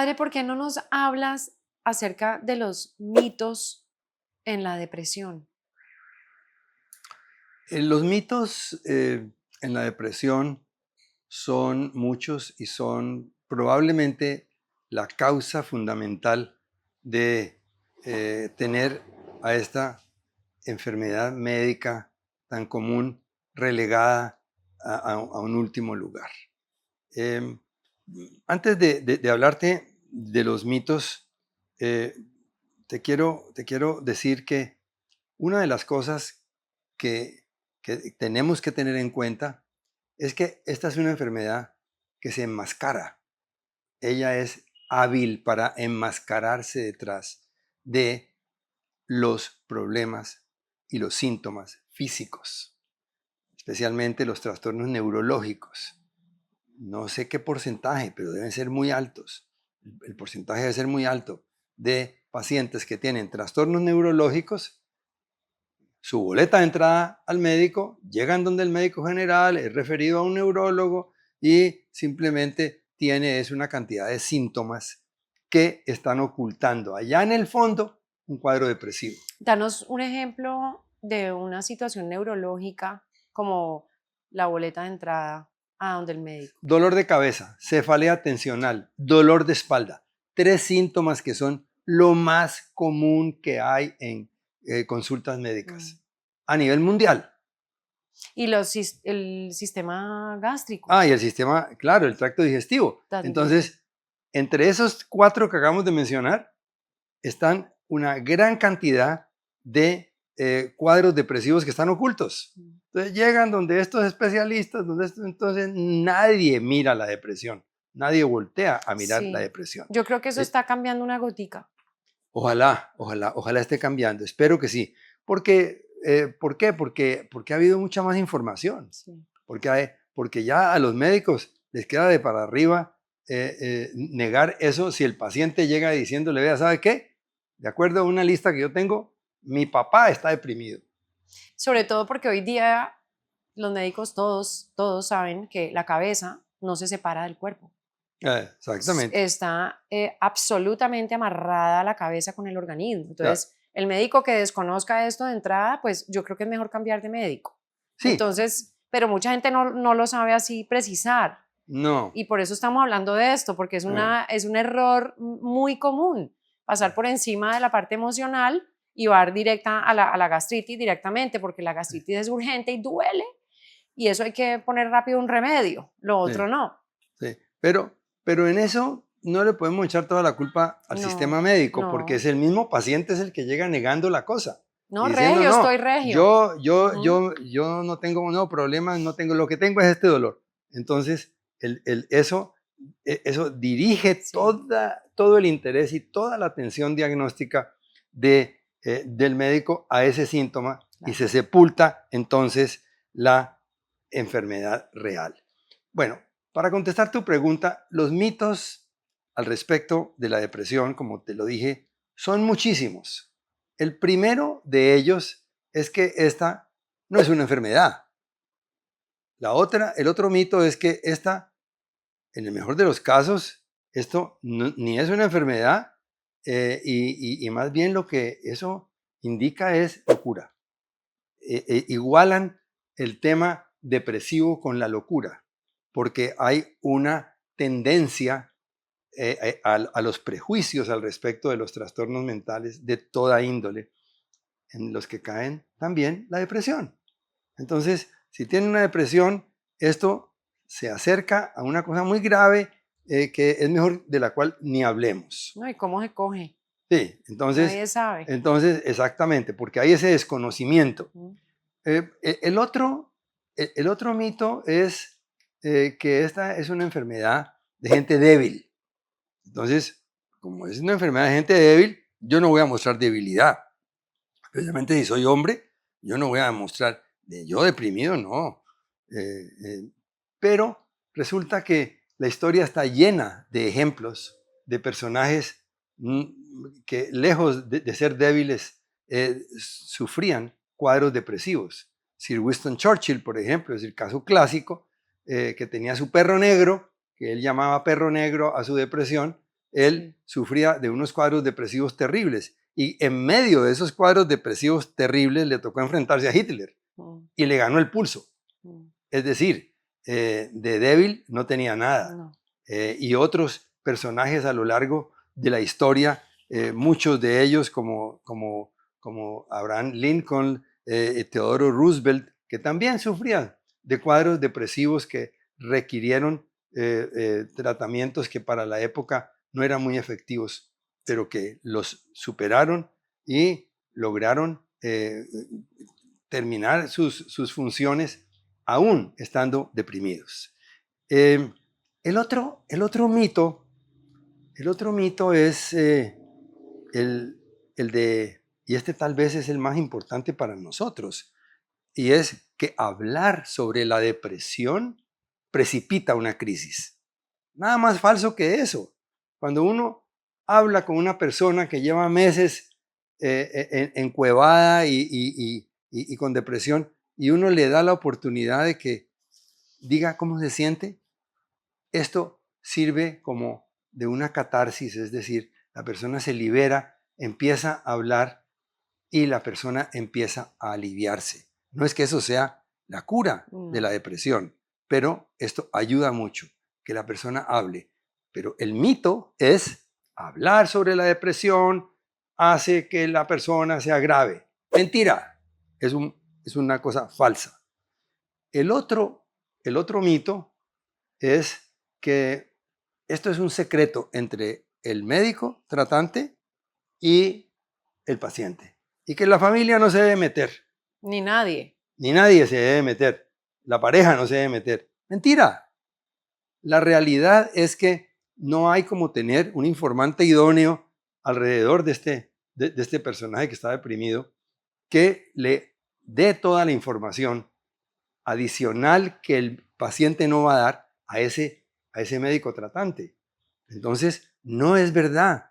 Padre, ¿por qué no nos hablas acerca de los mitos en la depresión? Los mitos en la depresión son muchos y son probablemente la causa fundamental de tener a esta enfermedad médica tan común relegada a un último lugar. Em, Antes de hablarte de los mitos, eh, te quiero decir que una de las cosas que tenemos que tener en cuenta es que esta es una enfermedad que se enmascara. Ella es hábil para enmascararse detrás de los problemas y los síntomas físicos, especialmente los trastornos neurológicos. No sé qué porcentaje, pero deben ser muy altos. El porcentaje debe ser muy alto de pacientes que tienen trastornos neurológicos. Su boleta de entrada al médico, llegan donde el médico general, es referido a un neurólogo y simplemente es una cantidad de síntomas que están ocultando allá en el fondo un cuadro depresivo. Danos un ejemplo de una situación neurológica como la boleta de entrada a donde el médico. Dolor de cabeza, cefalea tensional, dolor de espalda. 3 síntomas que son lo más común que hay en consultas médicas a nivel mundial. Y el sistema gástrico Y el sistema, claro, el tracto digestivo. también. Entonces, entre esos 4 que acabamos de mencionar, están una gran cantidad de cuadros depresivos que están ocultos. Entonces llegan donde estos especialistas, entonces nadie mira la depresión, nadie voltea a mirar la Sí, depresión. yo creo que eso Eh, está cambiando una gotica. ojalá esté cambiando, espero que sí. ¿Por qué? Porque ha habido mucha más información, Sí. porque ya a los médicos les queda de para arriba negar eso si el paciente llega diciéndole, vea, ¿sabe qué? De acuerdo a una lista que yo tengo, mi papá está deprimido. Sobre todo porque hoy día los médicos todos saben que la cabeza no se separa del cuerpo. Exactamente. Está absolutamente amarrada a la cabeza con el organismo. Claro. Entonces, el médico que desconozca esto de entrada, pues yo creo que es mejor cambiar de médico. Sí, Entonces, pero mucha gente no lo sabe así precisar. no. Y por eso estamos hablando de esto, porque es un error muy común pasar por encima de la parte emocional y va directa a la gastritis directamente, porque la gastritis es urgente y duele, y eso hay que poner rápido un remedio, lo otro Sí, no. sí. Pero en eso no le podemos echar toda la culpa al No, sistema médico, porque no, es el mismo paciente es el que llega negando la cosa no, y diciendo, regio, no, estoy regio. Ujú. yo no tengo problemas, no tengo, lo que tengo es este dolor. Entonces, eso dirige Sí, todo el interés y toda la atención diagnóstica del médico a ese síntoma y claro. se sepulta entonces la enfermedad real. Bueno, para contestar tu pregunta, los mitos al respecto de la depresión, como te lo dije, son muchísimos. El primero de ellos es que esta no es una enfermedad. El otro mito es que esta, en el mejor de los casos, esto ni es una enfermedad y más bien lo que eso indica es locura. Igualan el tema depresivo con la locura, porque hay una tendencia a los prejuicios al respecto de los trastornos mentales de toda índole, en los que caen también la depresión. Entonces, si tienen una depresión, esto se acerca a una cosa muy grave que es mejor de la cual ni hablemos. No, ¿y cómo se coge? Sí, entonces, Nadie sabe. exactamente, porque hay ese desconocimiento. Ujú. Eh, eh, el, otro, el otro mito es que esta es una enfermedad de gente débil. Entonces, como es una enfermedad de gente débil, yo no voy a mostrar debilidad. Especialmente si soy hombre, yo no voy a mostrar, yo deprimido, no. Pero resulta que la historia está llena de ejemplos de personajes que lejos de ser débiles, sufrían cuadros depresivos. Sir Winston Churchill, por ejemplo, es el caso clásico, que tenía su perro negro, que él llamaba perro negro a su depresión, él Sí. sufría de unos cuadros depresivos terribles y en medio de esos cuadros depresivos terribles le tocó enfrentarse a Hitler Mm, y le ganó el pulso. mm, Es decir, de débil no tenía nada. no. Y otros personajes a lo largo de la historia, muchos de ellos como Abraham Lincoln, Theodore Roosevelt, que también sufrían de cuadros depresivos que requirieron tratamientos que para la época no eran muy efectivos, pero que los superaron y lograron terminar sus funciones aún estando deprimidos. Eh, el otro mito es el, el de, y este tal vez es el más importante para nosotros, y es que hablar sobre la depresión precipita una crisis. Nada más falso que eso. Cuando uno habla con una persona que lleva meses encuevada y con depresión, y uno le da la oportunidad de que diga cómo se siente, esto sirve como de una catarsis, es decir, la persona se libera, empieza a hablar y la persona empieza a aliviarse. No es que eso sea la cura de la No. depresión, pero esto ayuda mucho, que la persona hable. Pero el mito es hablar sobre la depresión hace que la persona se agrave. Mentira, es una cosa falsa. El otro, el otro mito es que esto es un secreto entre el médico tratante y el paciente y que la familia no se debe meter, Ni nadie. ni nadie se debe meter, la pareja no se debe meter. Mentira. La realidad es que no hay como tener un informante idóneo alrededor de este personaje que está deprimido que le dé toda la información adicional que el paciente no va a dar a ese médico tratante. Entonces, no es verdad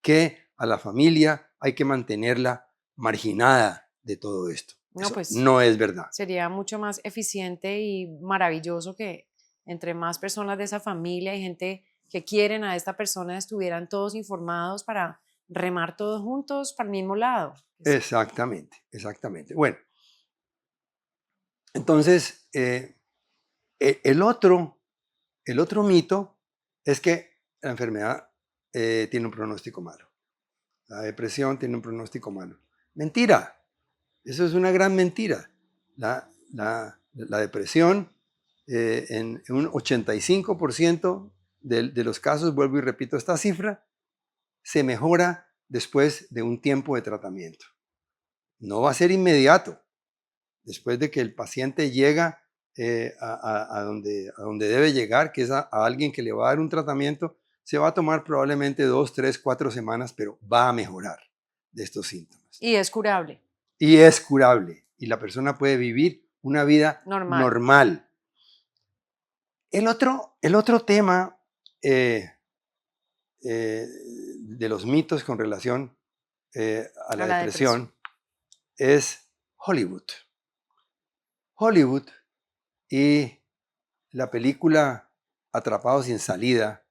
que a la familia hay que mantenerla marginada de todo esto. No, Eso pues no es verdad. sería mucho más eficiente y maravilloso que entre más personas de esa familia y gente que quieren a esta persona estuvieran todos informados para remar todos juntos para el mismo lado. Exactamente, exactamente. Bueno, entonces, el otro mito es que la enfermedad tiene un pronóstico malo. La depresión tiene un pronóstico malo. Mentira. Eso es una gran mentira. La depresión, en un 85% de los casos, vuelvo y repito esta cifra, se mejora después de un tiempo de tratamiento. No va a ser inmediato. Después de que el paciente llega a donde debe llegar, que es a alguien que le va a dar un tratamiento, se va a tomar probablemente 2, 3, 4 semanas, pero va a mejorar de estos síntomas. Y es curable, Y es curable y la persona puede vivir una vida normal. normal. El otro tema de los mitos con relación a la A la depresión. depresión es Hollywood. Hollywood y la película Atrapados sin salida,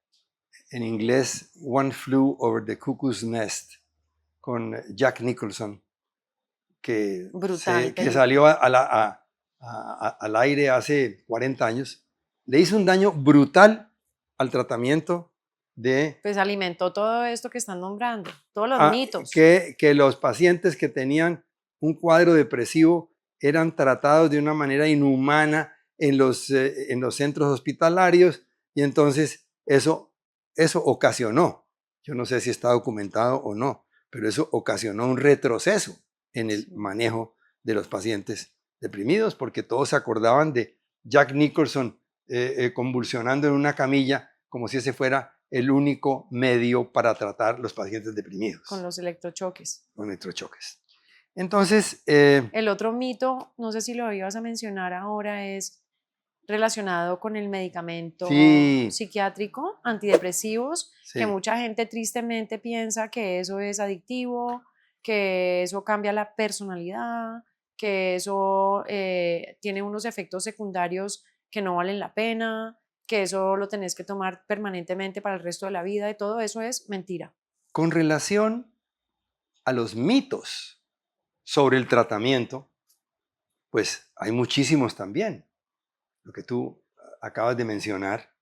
en inglés One Flew Over the Cuckoo's Nest, con Jack Nicholson, Brutal que película. salió al aire hace 40 años, le hizo un daño brutal al tratamiento de Pues alimentó todo esto que están nombrando, todos los mitos. que los pacientes que tenían un cuadro depresivo eran tratados de una manera inhumana en los centros hospitalarios y entonces eso ocasionó, yo no sé si está documentado o no, pero eso ocasionó un retroceso en el Sí. manejo de los pacientes deprimidos porque todos se acordaban de Jack Nicholson convulsionando en una camilla como si ese fuera el único medio para tratar los pacientes Con deprimidos los electrochoques. con electrochoques. Entonces, El otro mito, no sé si lo ibas a mencionar ahora, es relacionado con el medicamento sí, psiquiátrico, antidepresivos, que sí, mucha gente tristemente piensa que eso es adictivo, que eso cambia la personalidad, que eso tiene unos efectos secundarios que no valen la pena, que eso lo tenés que tomar permanentemente para el resto de la vida y todo eso es mentira. Con relación a los mitos sobre el tratamiento, pues hay muchísimos también. Lo que tú acabas de mencionar,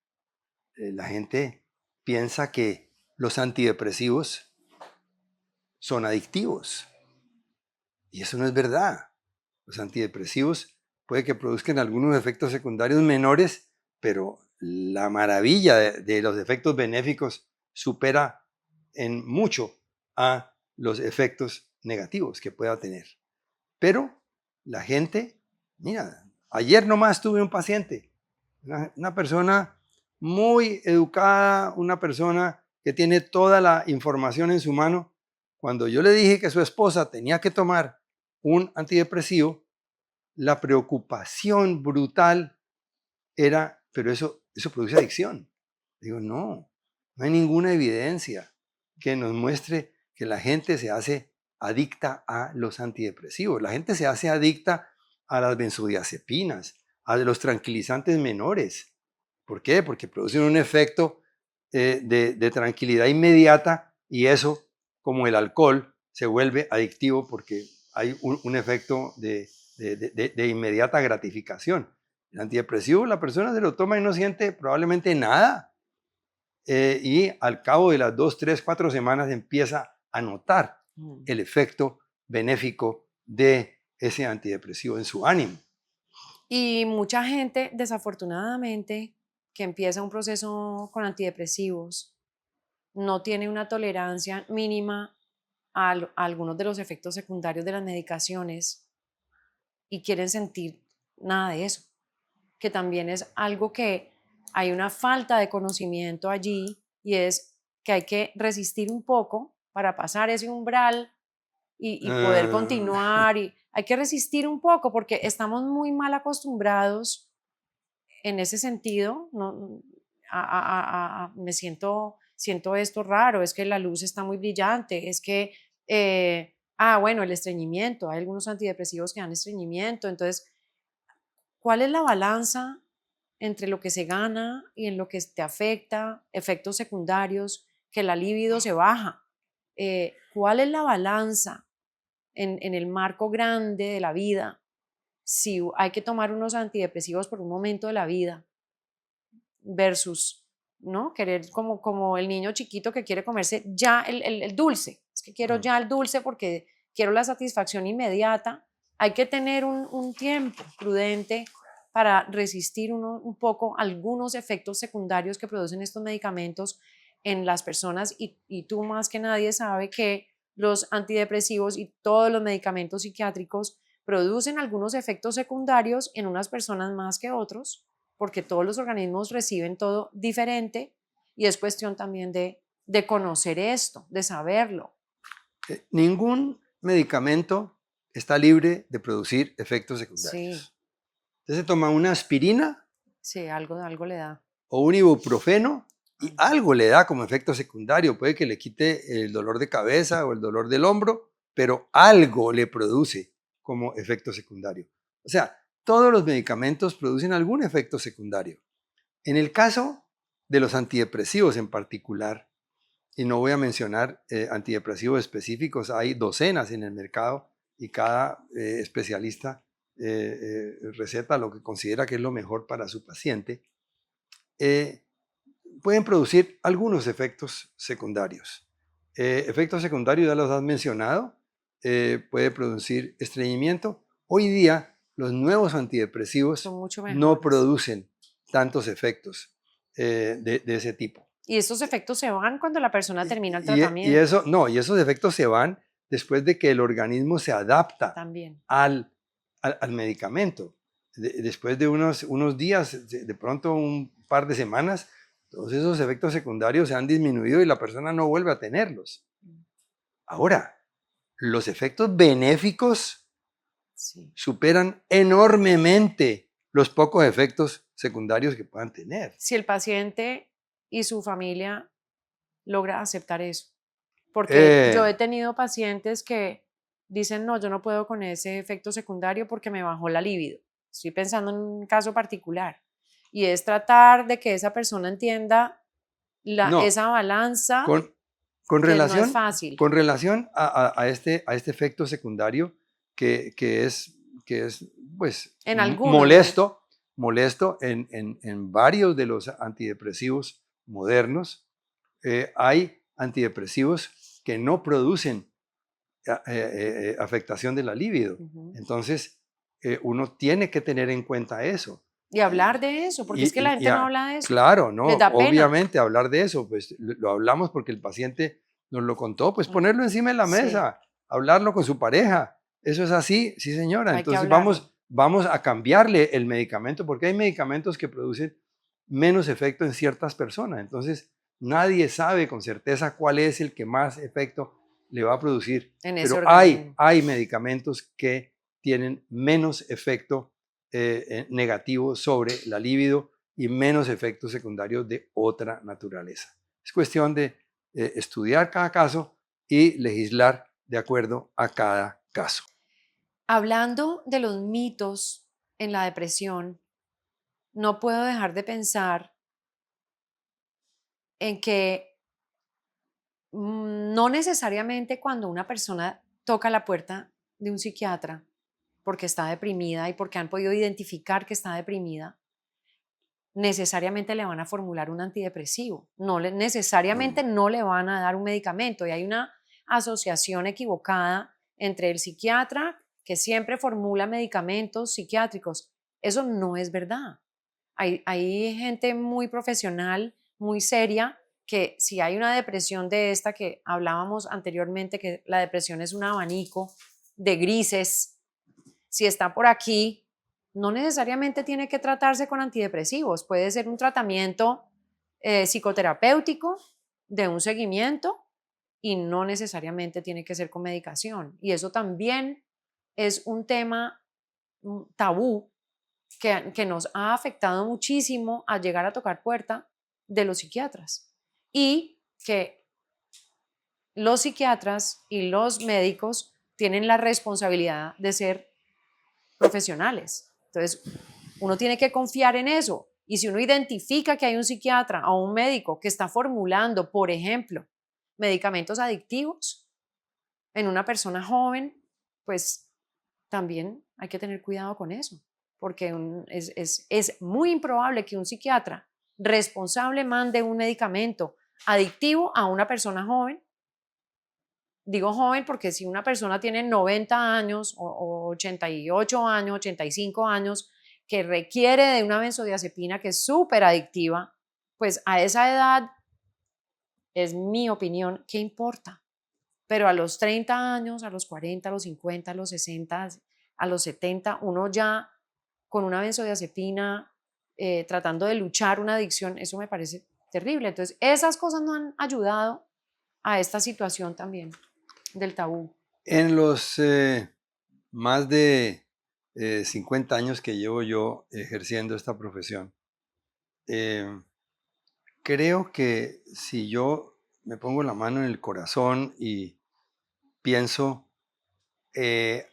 la gente piensa que los antidepresivos son adictivos. Y eso no es verdad. Los antidepresivos puede que produzcan algunos efectos secundarios menores, pero la maravilla de los efectos benéficos supera en mucho a los efectos negativos que pueda tener. Pero la gente, mira, ayer nomás tuve un paciente, una persona muy educada, una persona que tiene toda la información en su mano. Cuando yo le dije que su esposa tenía que tomar un antidepresivo, la preocupación brutal era, pero eso produce adicción. Digo, no, no hay ninguna evidencia que nos muestre que la gente se hace adicta a los antidepresivos. La gente se hace adicta a las benzodiazepinas, a los tranquilizantes menores. ¿Por qué? Porque producen un efecto de tranquilidad inmediata y eso, como el alcohol, se vuelve adictivo porque hay un efecto de inmediata gratificación. El antidepresivo, la persona se lo toma y no siente probablemente nada. Y al cabo de las 2, 3, 4 semanas empieza a notar el efecto benéfico de ese antidepresivo en su ánimo. Y mucha gente, desafortunadamente, que empieza un proceso con antidepresivos, no tiene una tolerancia mínima a algunos de los efectos secundarios de las medicaciones y quieren sentir nada de eso, que también es algo que hay una falta de conocimiento allí y es que hay que resistir un poco para pasar ese umbral y poder continuar y hay que resistir un poco porque estamos muy mal acostumbrados en ese sentido. No, me siento esto raro, es que la luz está muy brillante, es que, bueno, el estreñimiento, hay algunos antidepresivos que dan estreñimiento, entonces, ¿cuál es la balanza entre lo que se gana y en lo que te afecta, efectos secundarios, que la libido se baja? ¿Cuál es la balanza en el marco grande de la vida? Si hay que tomar unos antidepresivos por un momento de la vida versus, ¿no? Querer como el niño chiquito que quiere comerse ya el dulce. Es que quiero ya el dulce porque quiero la satisfacción inmediata. Hay que tener un tiempo prudente para resistir un poco algunos efectos secundarios que producen estos medicamentos en las personas y tú más que nadie sabe que los antidepresivos y todos los medicamentos psiquiátricos producen algunos efectos secundarios en unas personas más que otros, porque todos los organismos reciben todo diferente y es cuestión también de conocer esto, de saberlo. Ningún medicamento está libre de producir efectos secundarios. Sí, Usted se toma una aspirina sí, algo le da. o un ibuprofeno y algo le da como efecto secundario. Puede que le quite el dolor de cabeza o el dolor del hombro, pero algo le produce como efecto secundario. O sea, todos los medicamentos producen algún efecto secundario. En el caso de los antidepresivos en particular, y no voy a mencionar antidepresivos específicos, hay docenas en el mercado y cada especialista receta lo que considera que es lo mejor para su paciente. Pueden producir algunos efectos secundarios. Efectos secundarios ya los has mencionado, puede producir estreñimiento. Hoy día los nuevos antidepresivos Son mucho no mejores. producen tantos efectos de ese tipo. Y estos efectos se van cuando la persona termina el Y tratamiento. y esos efectos se van después de que el organismo se adapta También. al medicamento. Después de unos días, de pronto un par de semanas, todos esos efectos secundarios se han disminuido y la persona no vuelve a tenerlos. Ahora, los efectos benéficos Sí. superan enormemente los pocos efectos secundarios que puedan tener. Si el paciente y su familia logra aceptar eso. Porque yo he tenido pacientes que dicen, no, yo no puedo con ese efecto secundario porque me bajó la libido. Estoy pensando en un caso particular. y es tratar de que esa persona entienda No, esa balanza con, con que no es relación, fácil. con relación a este efecto secundario que es pues, En algunos, ¿no? molesto en varios de los antidepresivos modernos. Hay antidepresivos que no producen afectación de la libido. Ujú. Entonces, uno tiene que tener en cuenta eso. Y hablar de eso, porque es que la gente no habla de eso. Claro, Les no, da pena. obviamente hablar de eso, pues lo hablamos porque el paciente nos lo contó, pues ponerlo encima de la Sí, mesa, hablarlo con su pareja. Eso es así, sí señora. hay que Entonces hablarlo. vamos a cambiarle el medicamento porque hay medicamentos que producen menos efecto en ciertas personas. Entonces nadie sabe con certeza cuál es el que más efecto le va a producir. En ese Pero organismo. hay medicamentos que tienen menos efecto negativo sobre la libido y menos efectos secundarios de otra naturaleza. Es cuestión de estudiar cada caso y legislar de acuerdo a cada caso. Hablando de los mitos en la depresión, no puedo dejar de pensar en que no necesariamente cuando una persona toca la puerta de un psiquiatra porque está deprimida y porque han podido identificar que está deprimida, necesariamente le van a formular un antidepresivo. Necesariamente no le van a dar un medicamento. Y hay una asociación equivocada entre el psiquiatra que siempre formula medicamentos psiquiátricos. Eso no es verdad. Hay gente muy profesional, muy seria, que si hay una depresión de esta que hablábamos anteriormente, que la depresión es un abanico de grises, si está por aquí, no necesariamente tiene que tratarse con antidepresivos, puede ser un tratamiento psicoterapéutico de un seguimiento y no necesariamente tiene que ser con medicación. Y eso también es un tema tabú que nos ha afectado muchísimo al llegar a tocar puerta de los psiquiatras y que los psiquiatras y los médicos tienen la responsabilidad de ser profesionales. Entonces, uno tiene que confiar en eso. Y si uno identifica que hay un psiquiatra o un médico que está formulando, por ejemplo, medicamentos adictivos en una persona joven, pues también hay que tener cuidado con eso, porque es muy improbable que un psiquiatra responsable mande un medicamento adictivo a una persona joven. Digo joven porque si una persona tiene 90 años o 88 años, 85 años, que requiere de una benzodiazepina que es súper adictiva, pues a esa edad, es mi opinión, ¿qué importa? Pero a los 30 años, a los 40, a los 50, a los 60, a los 70, uno ya con una benzodiazepina tratando de luchar una adicción, eso me parece terrible. Entonces, esas cosas no han ayudado a esta situación también del tabú. En los más de 50 años que llevo yo ejerciendo esta profesión, eh, creo que si yo me pongo la mano en el corazón y pienso eh,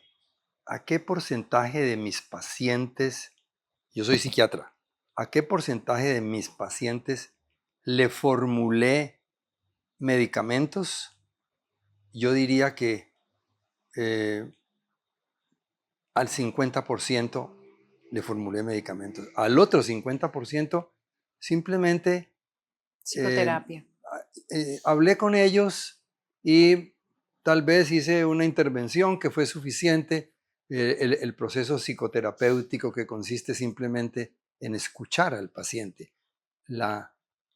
a qué porcentaje de mis pacientes, yo soy psiquiatra, a qué porcentaje de mis pacientes le formulé medicamentos, yo diría que eh, al 50% le formulé medicamentos. Al otro 50% simplemente eh, Psicoterapia. hablé con ellos y tal vez hice una intervención que fue suficiente. El proceso psicoterapéutico que consiste simplemente en escuchar al paciente.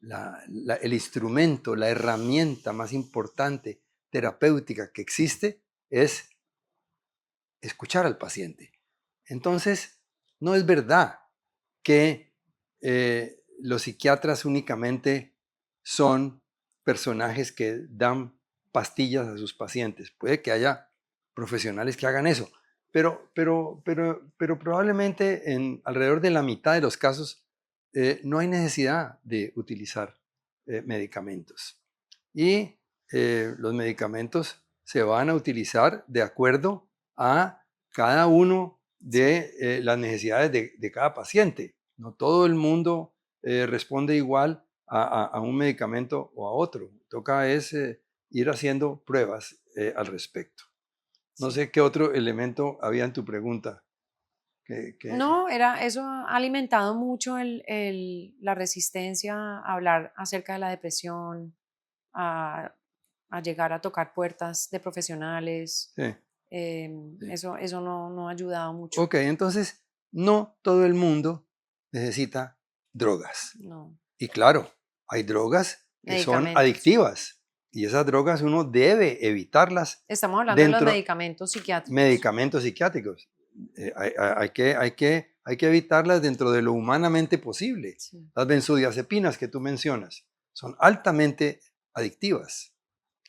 El instrumento, la herramienta más importante terapéutica que existe es escuchar al paciente. Entonces, no es verdad que los psiquiatras únicamente son personajes que dan pastillas a sus pacientes. Puede que haya profesionales que hagan eso, pero probablemente en alrededor de la mitad de los casos no hay necesidad de utilizar medicamentos. Y los medicamentos se van a utilizar de acuerdo a cada uno Sí. de las necesidades de cada paciente. No todo el mundo responde igual a un medicamento o a otro. Toca ir haciendo pruebas al respecto. No Sí. sé qué otro elemento había en tu pregunta. No, eso ha alimentado mucho la resistencia a hablar acerca de la depresión, a, a llegar a tocar puertas de profesionales. Sí, sí. Eso no ha ayudado mucho. Ok, entonces no todo el mundo necesita drogas. No, Y claro, hay drogas que son medicamentos. adictivas y esas drogas uno debe evitarlas Estamos hablando de los dentro medicamentos psiquiátricos. medicamentos psiquiátricos. Hay que evitarlas dentro de lo humanamente posible. Sí. Las benzodiazepinas que tú mencionas son altamente adictivas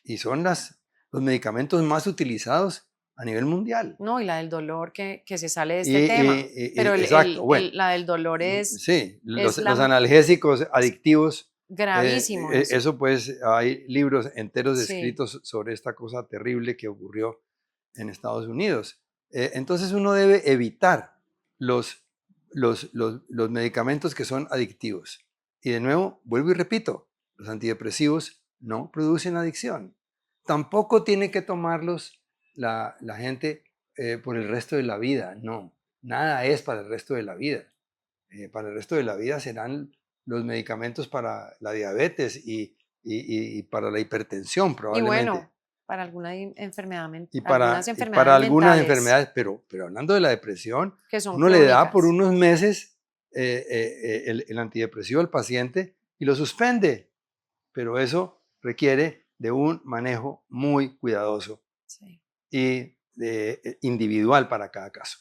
y son los medicamentos más utilizados a nivel mundial. No, y la del dolor que se sale de Y, este tema. Pero exacto, bueno, la del dolor sí, es los analgésicos adictivos, gravísimo eso. eso pues hay libros enteros Sí. escritos sobre esta cosa terrible que ocurrió en Estados Unidos. Entonces uno debe evitar los medicamentos que son adictivos. Y de nuevo, vuelvo y repito, los antidepresivos no producen adicción. Tampoco tiene que tomarlos la gente por el resto de la vida, no. Nada es para el resto de la vida. Para el resto de la vida serán los medicamentos para la diabetes y para la hipertensión Y probablemente. bueno, para alguna enfermedad, algunas Y para enfermedades algunas mentales enfermedades, pero hablando de la depresión, que son uno le da por crónicas. unos meses el antidepresivo al paciente y lo suspende, pero eso requiere de un manejo muy cuidadoso Sí. y individual para cada caso.